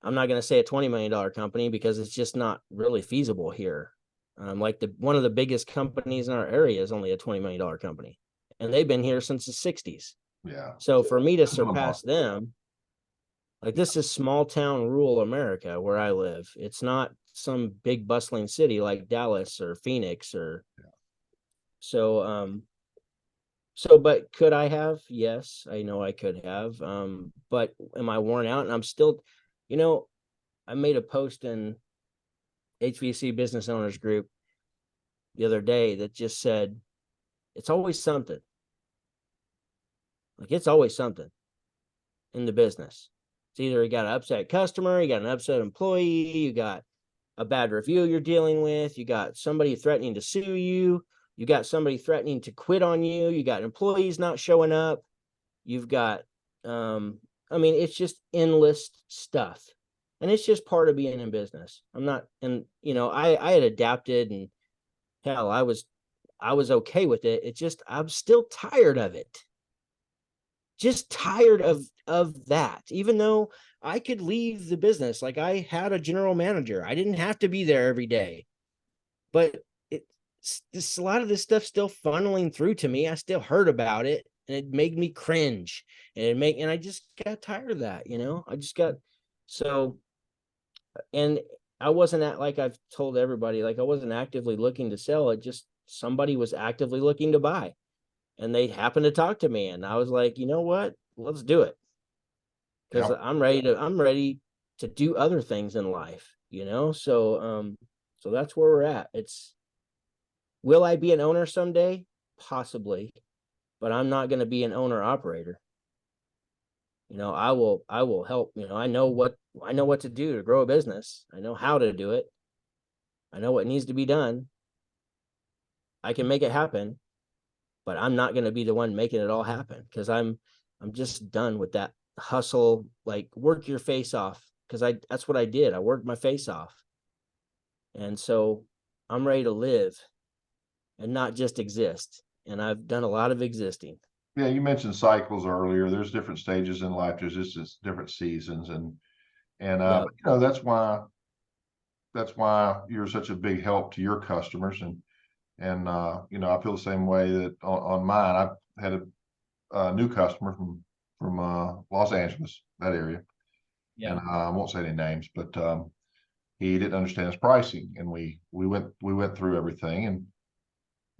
I'm not going to say a $20 million company because it's just not really feasible here. Like one of the biggest companies in our area is only a $20 million company, and they've been here since the 60s. Yeah. So for me to surpass them, like, this is small town rural America where I live. It's not some big bustling city like Dallas or Phoenix or so. But could I have? Yes, I know I could have. But am I worn out? And I'm still, I made a post in HVAC Business Owners Group the other day that just said, it's always something. Like, it's always something in the business. It's either you got an upset customer, you got an upset employee, you got a bad review you're dealing with, you got somebody threatening to sue you, you got somebody threatening to quit on you, you got employees not showing up, you've got it's just endless stuff. And it's just part of being in business. I'm not, and I had adapted, and hell, I was okay with it. It's just I'm still tired of it. Just tired of that. Even though I could leave the business, like, I had a general manager, I didn't have to be there every day, but a lot of this stuff still funneling through to me. I still heard about it, and it made me cringe, and I just got tired of that. I just got so, and I wasn't like I've told everybody, like, I wasn't actively looking to sell it. Just somebody was actively looking to buy, and they happened to talk to me, and I was like, you know what, let's do it, because Yep. I'm ready to do other things in life, so that's where we're at. Will I be an owner someday? Possibly, but I'm not going to be an owner operator. I will help. I know what to do to grow a business. I know how to do it. I know what needs to be done. I can make it happen, but I'm not going to be the one making it all happen, because I'm just done with that hustle, like, work your face off, because that's what I did. I worked my face off. And so I'm ready to live and not just exist. And I've done a lot of existing. Yeah, you mentioned cycles earlier. There's different stages in life. There's just different seasons, and Yep. that's why you're such a big help to your customers, and I feel the same way that on mine. I've had a new customer from Los Angeles, that area, Yeah. and I won't say any names, but he didn't understand his pricing, and we went through everything, and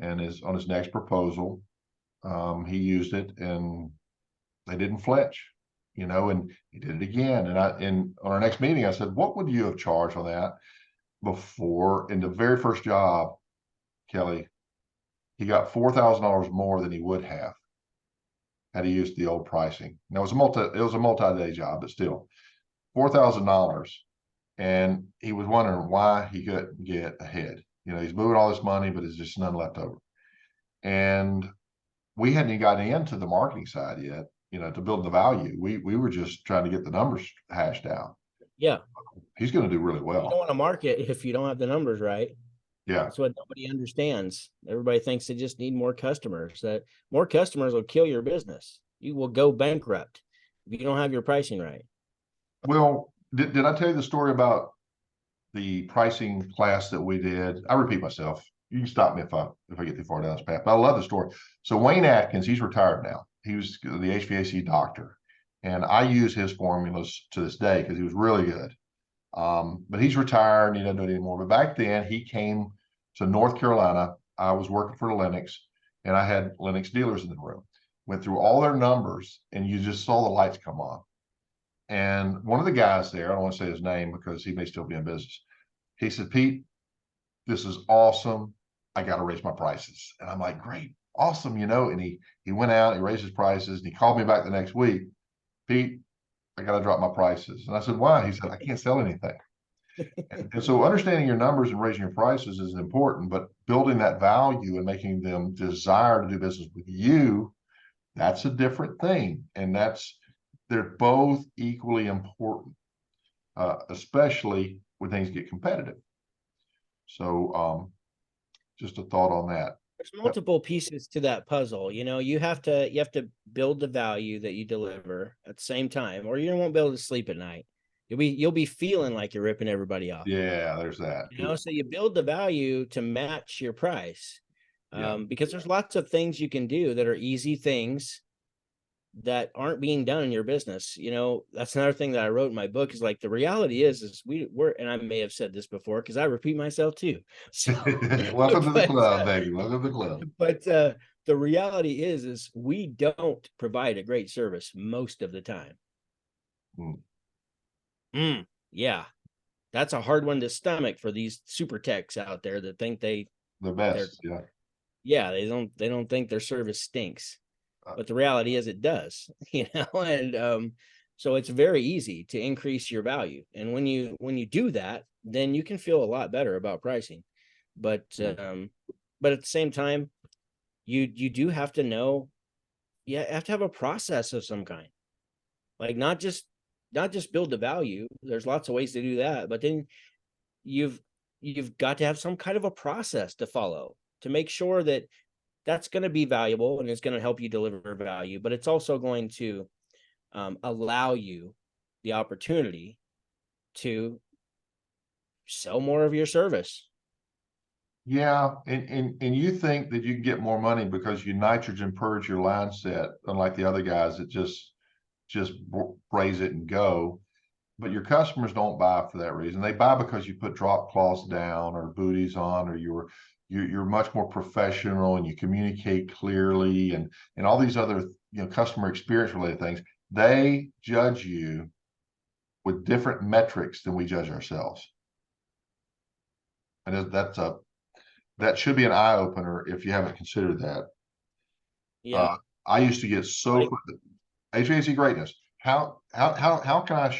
on his next proposal, he used it, and they didn't flinch, and he did it again. And on our next meeting, I said, what would you have charged on that before? In the very first job, Kelly, he got $4,000 more than he would have had he used the old pricing. Now it was a multi-day job, but still $4,000. And he was wondering why he couldn't get ahead. He's moving all this money, but there's just none left over. And we hadn't even gotten into the marketing side yet, to build the value. We were just trying to get the numbers hashed out. Yeah. He's going to do really well. You don't want to market if you don't have the numbers right. Yeah. That's what nobody understands. Everybody thinks they just need more customers. That more customers will kill your business. You will go bankrupt if you don't have your pricing right. Well, did I tell you the story about the pricing class that we did? I repeat myself. You can stop me if I get too far down this path, but I love the story. So Wayne Atkins, he's retired now. He was the HVAC doctor, and I use his formulas to this day because he was really good. But he's retired and he doesn't do it anymore. But back then, he came to North Carolina. I was working for Lennox, and I had Lennox dealers in the room. Went through all their numbers, and you just saw the lights come on. And one of the guys there, I don't want to say his name because he may still be in business. He said, Pete, this is awesome. I got to raise my prices. And I'm like, great, awesome, And he went out, he raised his prices, and he called me back the next week. Pete, I got to drop my prices. And I said, why? He said, I can't sell anything. And so understanding your numbers and raising your prices is important, but building that value and making them desire to do business with you, that's a different thing. And they're both equally important, especially when things get competitive. So just a thought on that. There's multiple pieces to that puzzle. You have to build the value that you deliver at the same time, or you won't be able to sleep at night. You'll be feeling like you're ripping everybody off. Yeah, there's that. So you build the value to match your price. Yeah. Because there's lots of things you can do that are easy things that aren't being done in your business. That's another thing that I wrote in my book, is like, the reality is we're, and I may have said this before because I repeat myself too. So, Welcome to the but, club, baby. Welcome to the club. but the reality is we don't provide a great service most of the time. Yeah, that's a hard one to stomach for these super techs out there that think the best. They don't think their service stinks. But the reality is it does, and so it's very easy to increase your value. And when you do that, then you can feel a lot better about pricing. But at the same time, you do have to know, you have to have a process of some kind, like not just build the value. There's lots of ways to do that, but then you've got to have some kind of a process to follow to make sure that that's going to be valuable and it's going to help you deliver value, but it's also going to allow you the opportunity to sell more of your service. Yeah, and you think that you can get more money because you nitrogen purge your line set, unlike the other guys that just braze it and go. But your customers don't buy for that reason. They buy because you put drop cloths down or booties on, or you're much more professional and you communicate clearly, and all these other customer experience related things. They judge you with different metrics than we judge ourselves, and that should be an eye opener if you haven't considered that. Yeah, I used to get so HVAC greatness. How can I?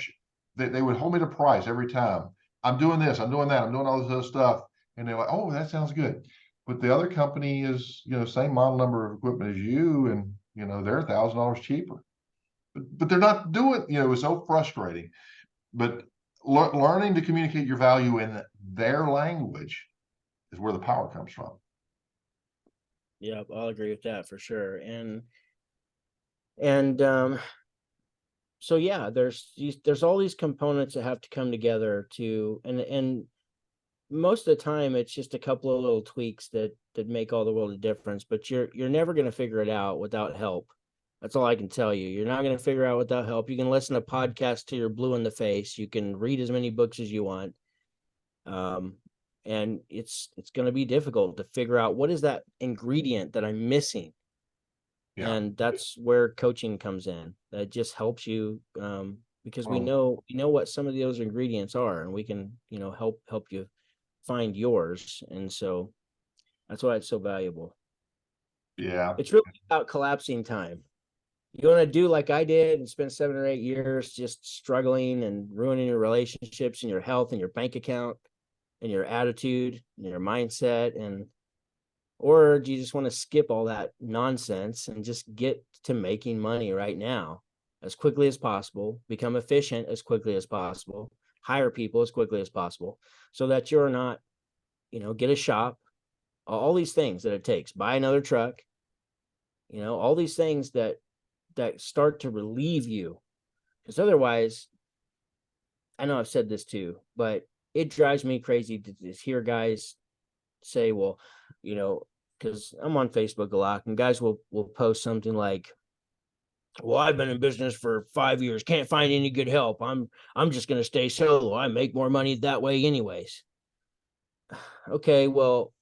They would hold me to price every time. I'm doing this. I'm doing that. I'm doing all this other stuff. And they're like, oh, that sounds good. But the other company is, same model number of equipment as you, and they're $1,000 cheaper. But they're not doing. It's so frustrating. But learning to communicate your value in their language is where the power comes from. Yeah, I'll agree with that for sure. And so yeah, there's all these components that have to come together to, and most of the time it's just a couple of little tweaks that make all the world of difference, but you're never going to figure it out without help. That's all I can tell you. You're not going to figure out without help. You can listen to podcasts till you're blue in the face. You can read as many books as you want. And it's going to be difficult to figure out what is that ingredient that I'm missing. Yeah. And that's where coaching comes in. That just helps you, because we know what some of those ingredients are, and we can, help you find yours. And so that's why it's so valuable. Yeah. It's really about collapsing time. You want to do like I did and spend 7 or 8 years just struggling and ruining your relationships and your health and your bank account and your attitude and your mindset, or do you just want to skip all that nonsense and just get to making money right now as quickly as possible, become efficient as quickly as possible, hire people as quickly as possible, so that you're not, get a shop, all these things that it takes, buy another truck, all these things that start to relieve you. Because otherwise, I know I've said this too, but it drives me crazy to just hear guys say, well, because I'm on Facebook a lot, and guys will post something like, well, I've been in business for 5 years, can't find any good help. I'm just going to stay solo. I make more money that way anyways. Okay, well,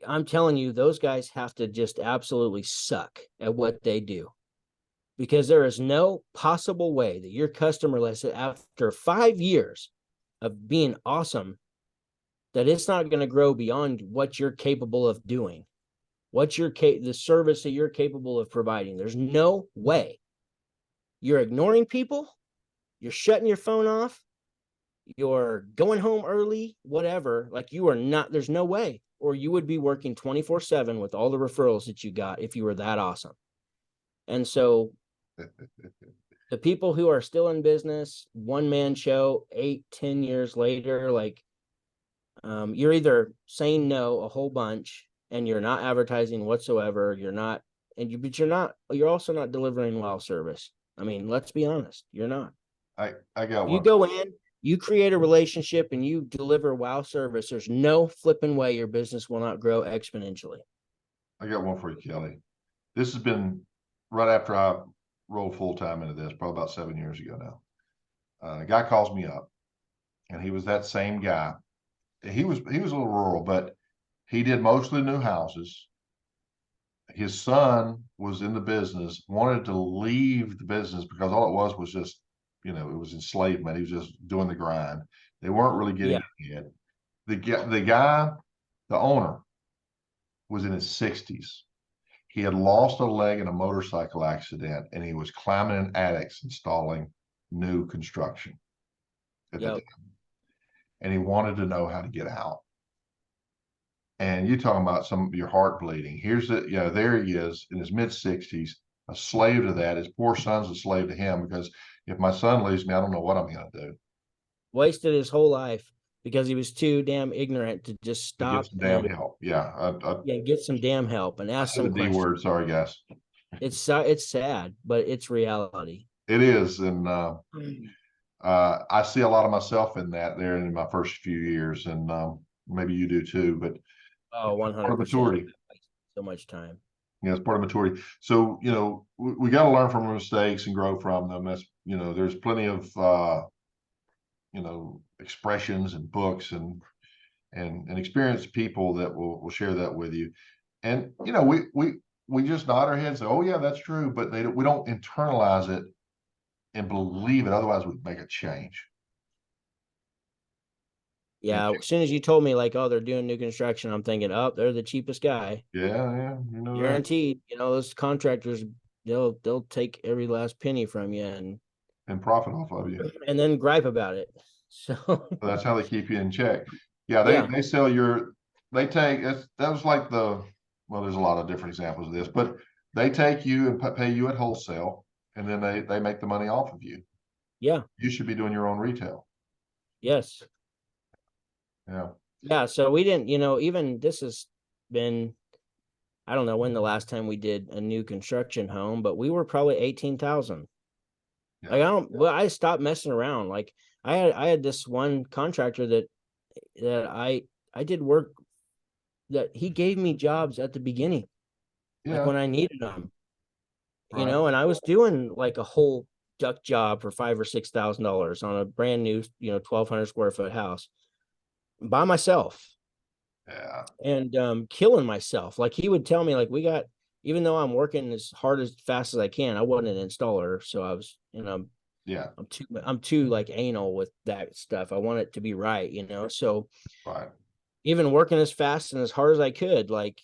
I'm telling you, those guys have to just absolutely suck at what they do, because there is no possible way that your customer list, after 5 years of being awesome, that it's not going to grow beyond what you're capable of doing, the service that you're capable of providing. There's no way. You're ignoring people, you're shutting your phone off, you're going home early, whatever. Like, you are not, there's no way. Or you would be working 24/7 with all the referrals that you got if you were that awesome. And so the people who are still in business, one-man show, 8-10 years later, like, you're either saying no a whole bunch and you're not advertising whatsoever. But you're also not delivering well service. I mean, let's be honest, you're not. I got You one. go in, you create a relationship, and you deliver wow service. There's no flipping way your business will not grow exponentially. I got one for you, Kelly. This has been right after I rolled full time into this, probably about 7 years ago now. A guy calls me up, and he was that same guy. He was a little rural, but he did mostly new houses. His son was in the business, wanted to leave the business because all it was just, it was enslavement. He was just doing the grind. They weren't really getting ahead. The guy, the owner, was in his 60s. He had lost a leg in a motorcycle accident, and he was climbing in attics installing new construction at the Yep. time. And he wanted to know how to get out. And you're talking about some of your heart bleeding. There he is in his mid-60s, a slave to that. His poor son's a slave to him because if my son leaves me, I don't know what I'm going to do. Wasted his whole life because he was too damn ignorant to just To get stop some damn and help. Yeah. get some damn help and I ask said the some D questions. word. Sorry, guys. It's sad, but it's reality. It is. And I see a lot of myself in that there in my first few years. And maybe you do too. But Oh, part of 100%. maturity. So much time. Yeah, it's part of maturity. So, we got to learn from our mistakes and grow from them. There's plenty of, expressions and books and experienced people that will share that with you. And, we just nod our heads, say, oh yeah, that's true. But we don't internalize it and believe it. Otherwise we make a change. Yeah. As soon as you told me like, oh, they're doing new construction, I'm thinking, oh, they're the cheapest guy. Yeah. That. Guaranteed. Those contractors, they'll take every last penny from you And profit off of you. and then gripe about it. So That's how they keep you in check. Yeah, yeah. they sell they take that was like well, there's a lot of different examples of this, but they take you and pay you at wholesale, and then they make the money off of you. Yeah. You should be doing your own retail. Yes. Yeah. Yeah. So we didn't, even this has been, I don't know when the last time we did a new construction home, but we were probably 18,000. Yeah. Like I stopped messing around. Like I had this one contractor that I did work that he gave me jobs at the beginning, like Yeah. when I needed them, Right. and I was doing like a whole duck job for $5,000 or $6,000 on a brand new, 1,200 square foot house by myself. Yeah. And killing myself. Like he would tell me, like, even though I'm working as hard as fast as I can, I wasn't an installer, so I was, Yeah. I'm too like anal with that stuff. I want it to be right, So Right. even working as fast and as hard as I could, like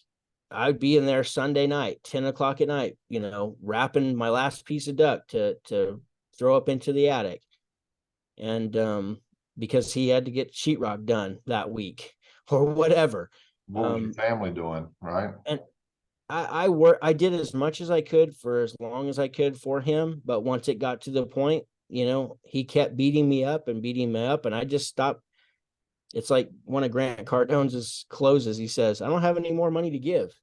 I'd be in there Sunday night, 10 o'clock at night, wrapping my last piece of duck to throw up into the attic. And because he had to get sheetrock done that week or whatever. What was your family doing? Right. And I did as much as I could for as long as I could for him, but once it got to the point, he kept beating me up and I just stopped. It's like one of Grant Cardone's closes. He says, I don't have any more money to give.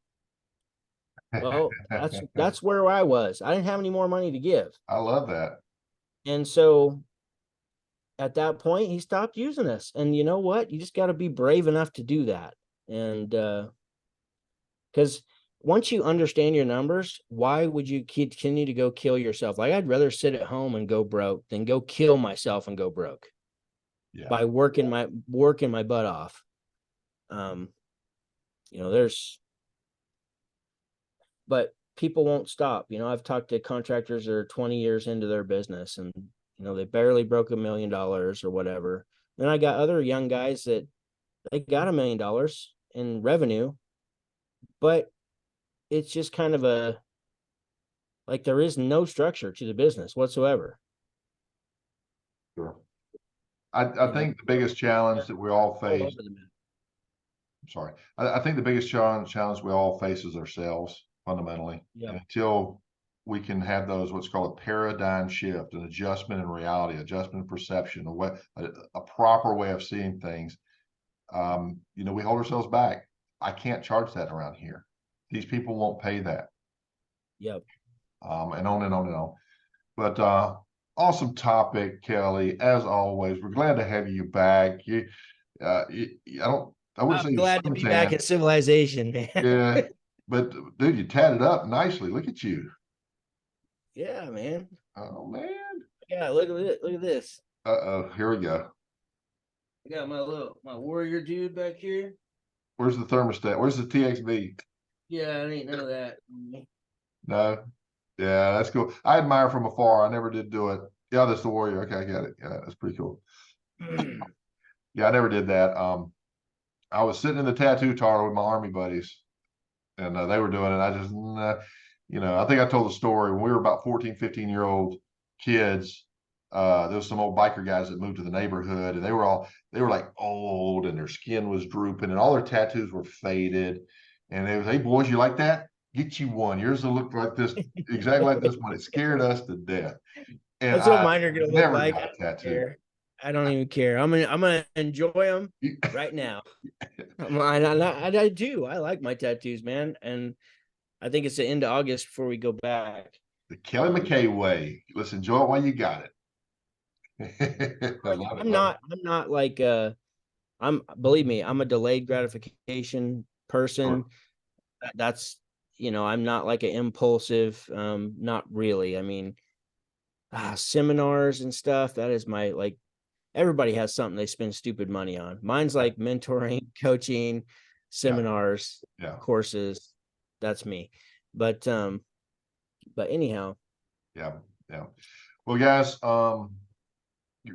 Well, that's where I was. I didn't have any more money to give. I love that. And so at that point, he stopped using us. And you know what? You just got to be brave enough to do that. And because once you understand your numbers, why would you continue to go kill yourself? Like I'd rather sit at home and go broke than go kill myself and go broke. Yeah. By working my butt off. But people won't stop. I've talked to contractors that are 20 years into their business and they barely broke $1 million or whatever. Then I got other young guys that they got $1 million in revenue, but it's just kind of like there is no structure to the business whatsoever. Sure. I think the biggest challenge that we all face. I'm sorry. I think the biggest challenge we all face is ourselves fundamentally. Yeah. And until we can have those what's called a paradigm shift, an adjustment in reality, adjustment in perception, a proper way of seeing things, we hold ourselves back. I can't charge that around here. These people won't pay that. Yep. And on and on and on. But Awesome topic, Kelly. As always, we're glad to have you back. I wouldn't I'm say you're glad to be back suntan. in civilization, man. Yeah, but dude, you tatted up nicely. Look at you. Yeah, man. Oh man. Yeah, look at it. Look at this. Uh-oh, here we go. I got my warrior dude back here. Where's the thermostat? Where's the TXV? Yeah, it ain't none of that. No. Yeah, that's cool. I admire from afar. I never did do it. Yeah, that's the warrior. Okay, I got it. Yeah, that's pretty cool. Yeah, I never did that. I was sitting in the tattoo parlor with my army buddies, and they were doing it. I just, I think I told the story when we were about 14, 15-year-old kids. There was some old biker guys that moved to the neighborhood, and they were like old, and their skin was drooping, and all their tattoos were faded. And they was, hey boys, you like that? Get you one. Yours will look like this, exactly like this one. It scared us to death. And That's what I mine are gonna look never like. got a tattoo. I don't even care. I'm gonna enjoy them right now. I do. I like my tattoos, man, and I think it's the end of August before we go back. The Kelly McKay way. Let's enjoy it while you got it. I love it. I'm Love not. I'm not like. I'm. Believe me, I'm a delayed gratification it. person. That's. I'm not like an impulsive. Not really. I mean, seminars and stuff. That is my like. Everybody has something they spend stupid money on. Mine's like mentoring, coaching, Yeah, seminars, yeah, courses. That's me. But anyhow, yeah, yeah. Well, guys,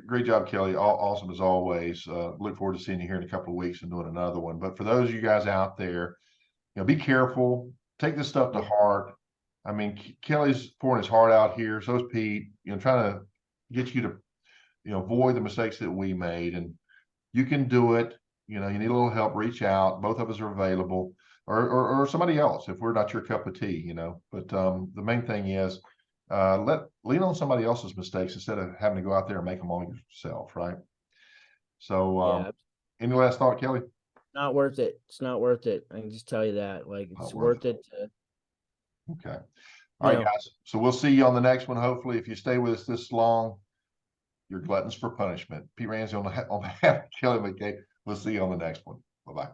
great job, Kelly. Awesome as always. Look forward to seeing you here in a couple of weeks and doing another one. But for those of you guys out there, be careful. Take this stuff to yeah, heart. I mean, Kelly's pouring his heart out here. So is Pete. Trying to get you to, avoid the mistakes that we made. And you can do it. You need a little help, reach out. Both of us are available, or somebody else if we're not your cup of tea. But the main thing is lean on somebody else's mistakes instead of having to go out there and make them all yourself, right? So yeah. any last thought, Kelly? Not worth it. It's not worth it. I can just tell you that. Like Not it's worth worth it. it to, Okay. All you right, know, guys. So we'll see you on the next one. Hopefully, if you stay with us this long, you're gluttons for punishment. Pete Ramsey on behalf of Kelly McKay. We'll see you on the next one. Bye-bye.